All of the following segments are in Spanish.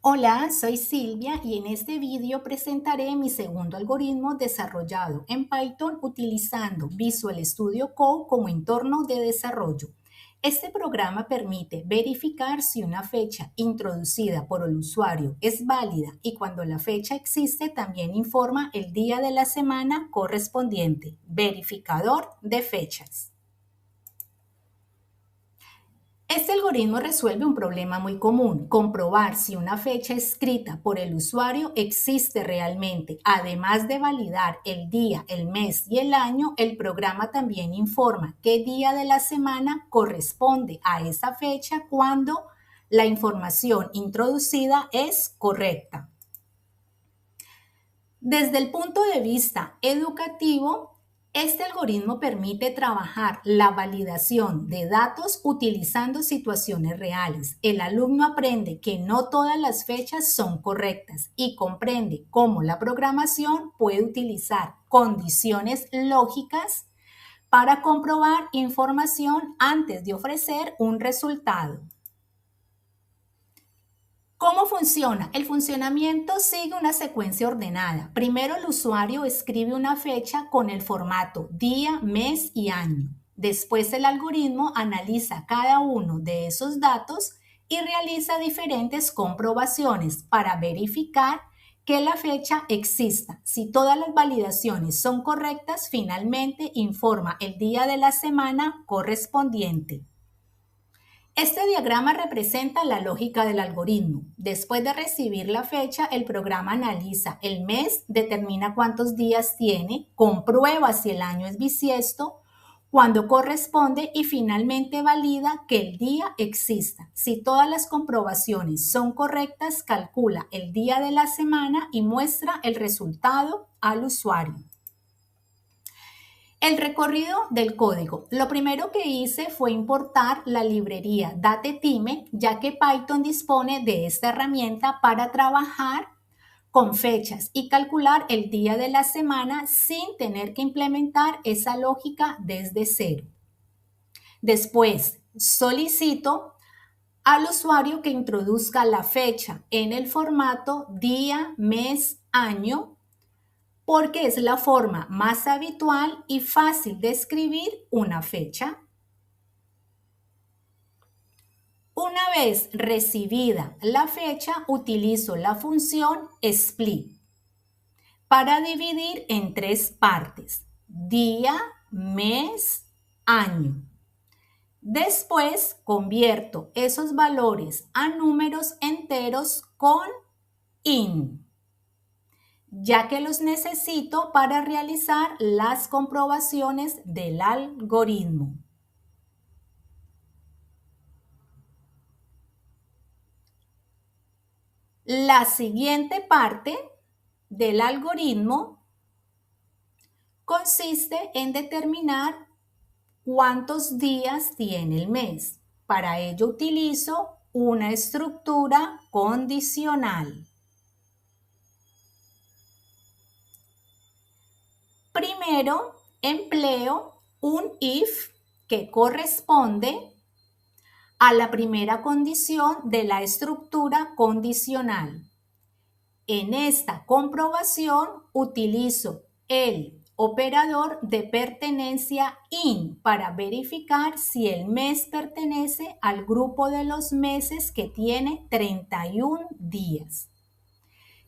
Hola, soy Silvia y en este vídeo presentaré mi segundo algoritmo desarrollado en Python utilizando Visual Studio Code como entorno de desarrollo. Este programa permite verificar si una fecha introducida por el usuario es válida y cuando la fecha existe también informa el día de la semana correspondiente. Verificador de fechas. Este algoritmo resuelve un problema muy común, comprobar si una fecha escrita por el usuario existe realmente. Además de validar el día, el mes y el año, el programa también informa qué día de la semana corresponde a esa fecha cuando la información introducida es correcta. Desde el punto de vista educativo, este algoritmo permite trabajar la validación de datos utilizando situaciones reales. El alumno aprende que no todas las fechas son correctas y comprende cómo la programación puede utilizar condiciones lógicas para comprobar información antes de ofrecer un resultado. ¿Cómo funciona? El funcionamiento sigue una secuencia ordenada. Primero el usuario escribe una fecha con el formato día, mes y año. Después el algoritmo analiza cada uno de esos datos y realiza diferentes comprobaciones para verificar que la fecha exista. Si todas las validaciones son correctas, finalmente informa el día de la semana correspondiente. Este diagrama representa la lógica del algoritmo. Después de recibir la fecha, el programa analiza el mes, determina cuántos días tiene, comprueba si el año es bisiesto, cuándo corresponde y finalmente valida que el día exista. Si todas las comprobaciones son correctas, calcula el día de la semana y muestra el resultado al usuario. El recorrido del código. Lo primero que hice fue importar la librería Datetime, ya que Python dispone de esta herramienta para trabajar con fechas y calcular el día de la semana sin tener que implementar esa lógica desde cero. Después, solicito al usuario que introduzca la fecha en el formato día, mes, año, porque es la forma más habitual y fácil de escribir una fecha. Una vez recibida la fecha, utilizo la función split para dividir en tres partes: día, mes, año. Después convierto esos valores a números enteros con int, ya que los necesito para realizar las comprobaciones del algoritmo. La siguiente parte del algoritmo consiste en determinar cuántos días tiene el mes. Para ello utilizo una estructura condicional. Primero empleo un if que corresponde a la primera condición de la estructura condicional. En esta comprobación utilizo el operador de pertenencia IN para verificar si el mes pertenece al grupo de los meses que tiene 31 días.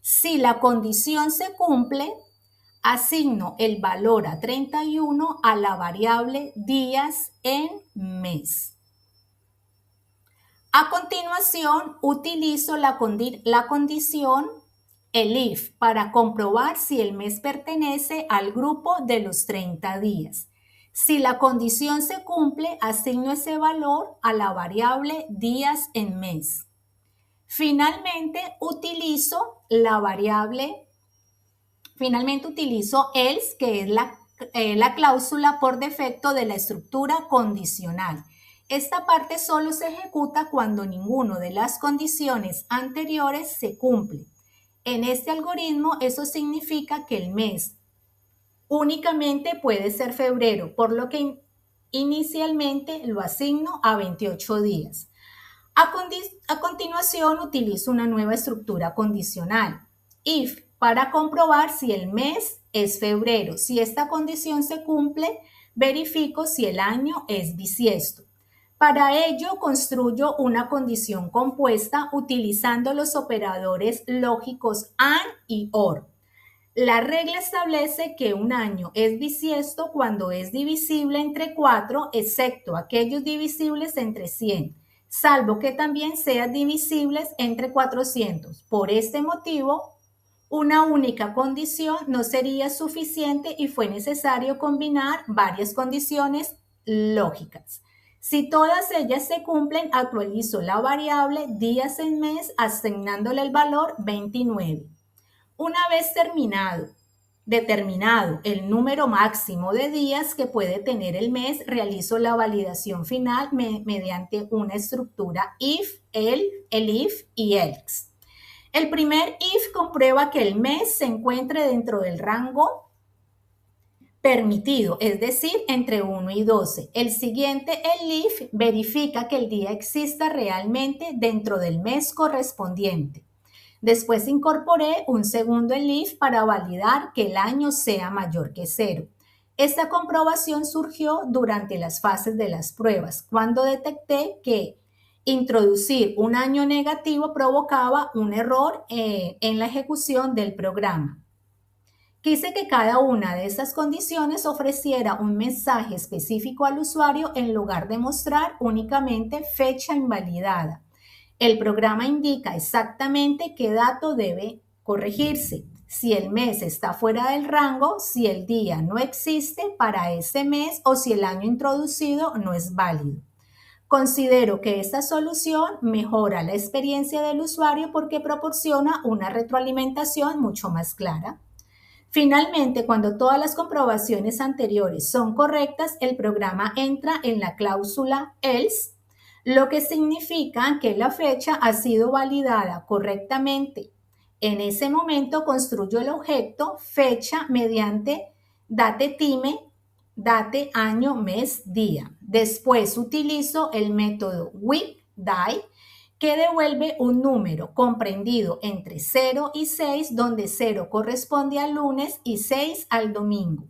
Si la condición se cumple, asigno el valor a 31 a la variable días en mes. A continuación, utilizo la condición el if para comprobar si el mes pertenece al grupo de los 30 días. Si la condición se cumple, asigno ese valor a la variable días en mes. Finalmente, utilizo else, que es la cláusula por defecto de la estructura condicional. Esta parte solo se ejecuta cuando ninguna de las condiciones anteriores se cumple. En este algoritmo eso significa que el mes únicamente puede ser febrero, por lo que inicialmente lo asigno a 28 días. A continuación, utilizo una nueva estructura condicional. If, para comprobar si el mes es febrero. Si esta condición se cumple, verifico si el año es bisiesto. Para ello, construyo una condición compuesta utilizando los operadores lógicos AND y OR. La regla establece que un año es bisiesto cuando es divisible entre 4, excepto aquellos divisibles entre 100, salvo que también sean divisibles entre 400. Por este motivo, una única condición no sería suficiente y fue necesario combinar varias condiciones lógicas. Si todas ellas se cumplen, actualizo la variable días en mes asignándole el valor 29. Una vez determinado el número máximo de días que puede tener el mes, realizo la validación final mediante una estructura if, el if y else. El primer if comprueba que el mes se encuentre dentro del rango permitido, es decir, entre 1 y 12. El siguiente, el if, verifica que el día exista realmente dentro del mes correspondiente. Después incorporé un segundo elif para validar que el año sea mayor que 0. Esta comprobación surgió durante las fases de las pruebas, cuando detecté que introducir un año negativo provocaba un error en la ejecución del programa. Quise que cada una de estas condiciones ofreciera un mensaje específico al usuario en lugar de mostrar únicamente fecha invalidada. El programa indica exactamente qué dato debe corregirse, si el mes está fuera del rango, si el día no existe para ese mes o si el año introducido no es válido. Considero que esta solución mejora la experiencia del usuario porque proporciona una retroalimentación mucho más clara. Finalmente, cuando todas las comprobaciones anteriores son correctas, el programa entra en la cláusula else, lo que significa que la fecha ha sido validada correctamente. En ese momento construyo el objeto fecha mediante datetime, date, año, mes, día. Después utilizo el método weekDay, que devuelve un número comprendido entre 0 y 6, donde 0 corresponde al lunes y 6 al domingo.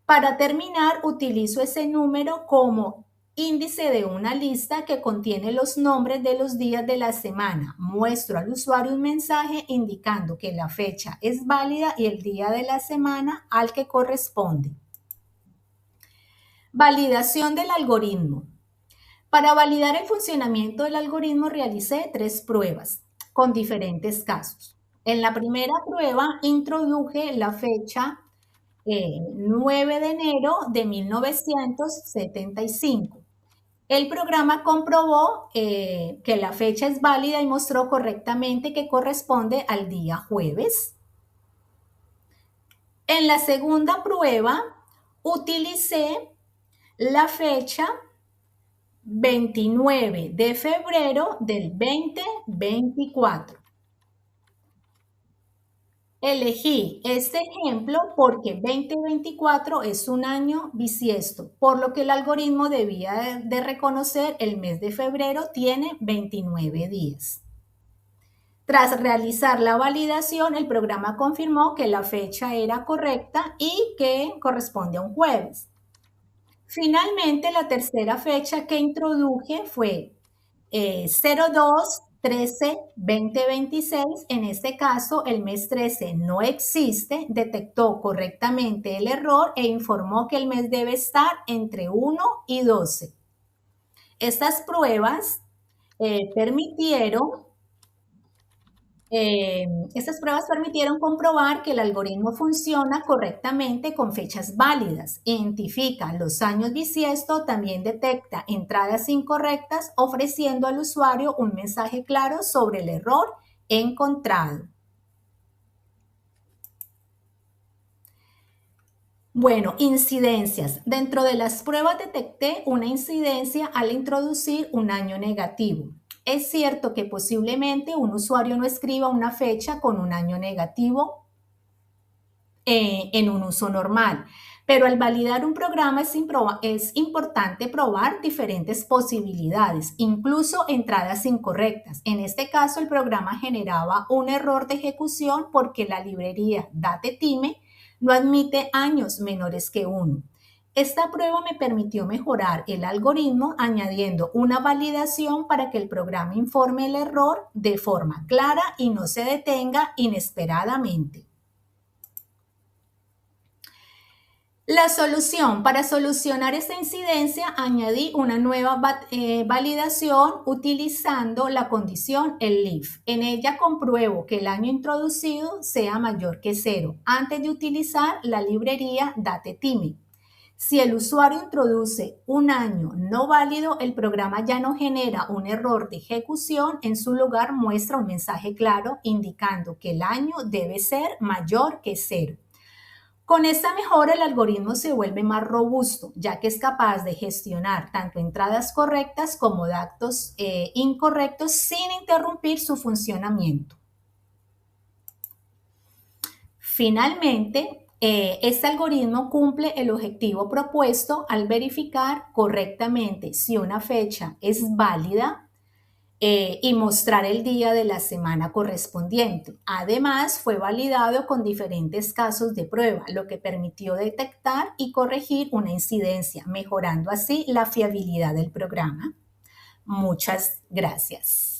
Para terminar, utilizo ese número como índice de una lista que contiene los nombres de los días de la semana. Muestro al usuario un mensaje indicando que la fecha es válida y el día de la semana al que corresponde. Validación del algoritmo. Para validar el funcionamiento del algoritmo realicé 3 pruebas con diferentes casos. En la primera prueba introduje la fecha 9 de enero de 1975. El programa comprobó que la fecha es válida y mostró correctamente que corresponde al día jueves. En la segunda prueba utilicé la fecha 29 de febrero del 2024. Elegí este ejemplo porque 2024 es un año bisiesto, por lo que el algoritmo debía de reconocer el mes de febrero tiene 29 días. Tras realizar la validación, el programa confirmó que la fecha era correcta y que corresponde a un jueves. Finalmente, la tercera fecha que introduje fue 02 13 2026. En este caso, el mes 13 no existe, detectó correctamente el error e informó que el mes debe estar entre 1 y 12. Estas pruebas permitieron comprobar que el algoritmo funciona correctamente con fechas válidas, identifica los años bisiesto, también detecta entradas incorrectas, ofreciendo al usuario un mensaje claro sobre el error encontrado. Bueno, incidencias. Dentro de las pruebas detecté una incidencia al introducir un año negativo. Es cierto que posiblemente un usuario no escriba una fecha con un año negativo en un uso normal, Pero al validar un programa es importante probar diferentes posibilidades, incluso entradas incorrectas. En este caso, el programa generaba un error de ejecución porque la librería DateTime no admite años menores que 1. Esta prueba me permitió mejorar el algoritmo añadiendo una validación para que el programa informe el error de forma clara y no se detenga inesperadamente. La solución. Para solucionar esta incidencia, añadí una nueva validación utilizando la condición elif. En ella compruebo que el año introducido sea mayor que 0 antes de utilizar la librería DateTime. Si el usuario introduce un año no válido, el programa ya no genera un error de ejecución. En su lugar, muestra un mensaje claro indicando que el año debe ser mayor que 0. Con esta mejora, el algoritmo se vuelve más robusto, ya que es capaz de gestionar tanto entradas correctas como datos incorrectos sin interrumpir su funcionamiento. Finalmente, este algoritmo cumple el objetivo propuesto al verificar correctamente si una fecha es válida y mostrar el día de la semana correspondiente. Además, fue validado con diferentes casos de prueba, lo que permitió detectar y corregir una incidencia, mejorando así la fiabilidad del programa. Muchas gracias.